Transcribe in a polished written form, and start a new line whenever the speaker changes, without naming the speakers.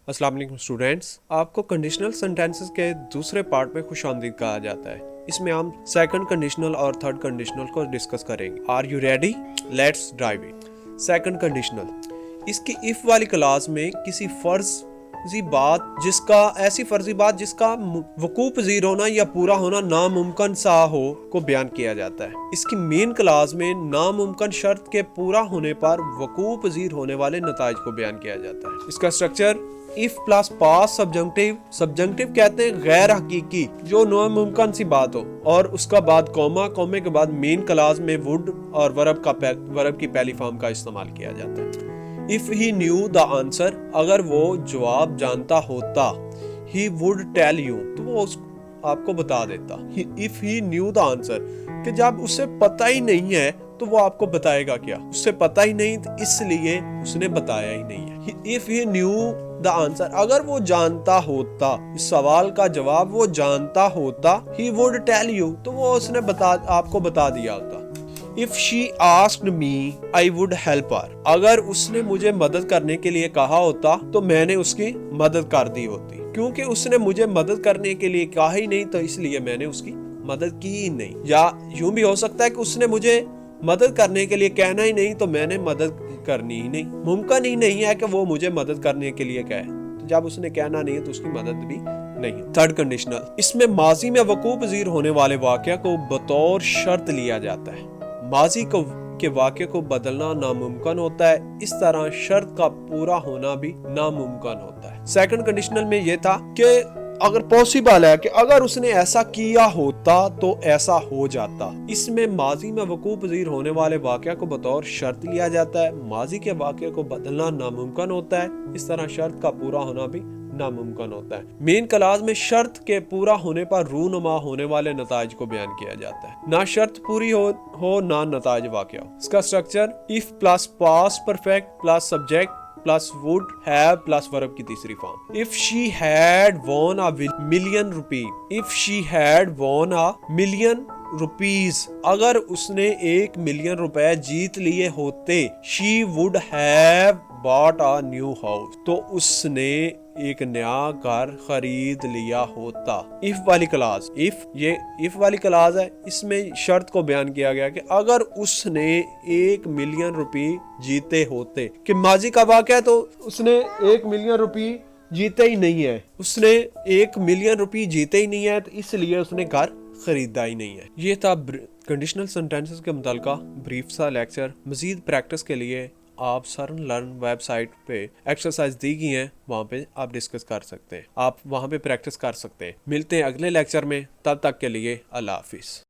अस्सलाम वालेकुम स्टूडेंट्स, आपको कंडीशनल सेंटेंसेस के दूसरे पार्ट में खुशामदीद कहा जाता है। इसमें हम सेकंड कंडीशनल और थर्ड कंडीशनल को डिस्कस करेंगे। Are you ready? Let's drive it. Second conditional, इसकी इफ वाली क्लास में किसी फर्जी बात ऐसी फर्जी बात जिसका वकूअ पज़ीर होना या पूरा होना नामुमकिन सा हो को बयान किया जाता है। इसकी मेन क्लास में नामुमकिन शर्त के पूरा होने पर वकूअ पज़ीर होने वाले नताइज को बयान किया जाता है। इसका structure if plus past subjunctive कहते हैं गैर हकीकी जो नामुमकिन सी बात हो, और उसका बाद कोमे के बाद मेन क्लास में वुड और वर्ब की पहली फॉर्म का इस्तेमाल किया जाता है। If he new the answer, अगर वो जवाब जानता होता, ही वुड टेल यू, तो वो आपको बता देता। If he new the answer, कि जब उसे पता ही नहीं है तो वो आपको बताएगा क्या? उससे पता ही नहीं, तो इसलिए उसने बताया ही नहीं है। If he new the answer, अगर वो जानता होता, इस सवाल का जवाब वो जानता होता, ही वुड टेल यू, तो वो उसने आपको बता दिया होता। If she asked me I would help her, अगर उसने मुझे मदद करने के लिए कहा होता तो मैंने उसकी मदद कर दी होती। क्योंकि उसने मुझे मदद करने के लिए कहा ही नहीं, तो इसलिए मैंने उसकी मदद की ही नहीं। या यूं भी हो सकता है कि उसने मुझे मदद करने के लिए कहना ही नहीं, तो मैंने मदद करनी ही नहीं। मुमकिन ही नहीं है कि वो मुझे मदद करने के लिए कहे, तो जब उसने कहना नहीं है तो उसकी मदद भी नहीं। थर्ड कंडीशनल, इसमें माजी में वकूअ पज़ीर होने वाले वाक़या को बतौर शर्त लिया जाता है। माजी के वाक़े को बदलना नामुमकिन होता है, इस तरह शर्त का पूरा होना भी नामुमकिन होता है। सेकंड कंडीशनल में यह था कि अगर पॉसिबल है कि अगर उसने ऐसा किया होता तो ऐसा हो जाता। इसमें माजी में वकूअ पज़ीर होने वाले वाक़या को बतौर शर्त लिया जाता है। माजी के वाक़े को बदलना नामुमकिन होता है, इस तरह शर्त का पूरा होना भी नामुमकिन होता है। मेन क्लास में शर्त के पूरा होने पर रूनुमा होने वाले नताइज को बयान किया जाता है। ना शर्त पूरी हो ना नताइज वाक़या हो। इसका structure if plus past perfect plus subject plus would have plus verb की तीसरी form. If she had von a million rupee, if she had von a million rupees, अगर उसने 1 मिलियन रुपए जीत लिए होते, she would have bought a new house, तो उसने एक नया घर खरीद लिया होता। इफ वाली क्लास, इफ वाली क्लास है, इसमें शर्त को बयान किया गया कि अगर उसने 1 मिलियन रुपए जीते होते, कि माजी का वाक़या है तो उसने 1 मिलियन रुपए जीते ही नहीं है, उसने 1 मिलियन रुपए जीते ही नहीं है, तो इसलिए उसने घर खरीदा ही नहीं है। ये था कंडीशनल सेंटेंसेस के मुताल्लिका ब्रीफ सा लेक्चर। मजीद प्रैक्टिस के लिए आप सरन लर्न वेबसाइट पे एक्सरसाइज दी गई हैं, वहाँ पे आप डिस्कस कर सकते हैं, आप वहाँ पे प्रैक्टिस कर सकते हैं। मिलते हैं अगले लेक्चर में, तब तक के लिए अल्लाह हाफिज़।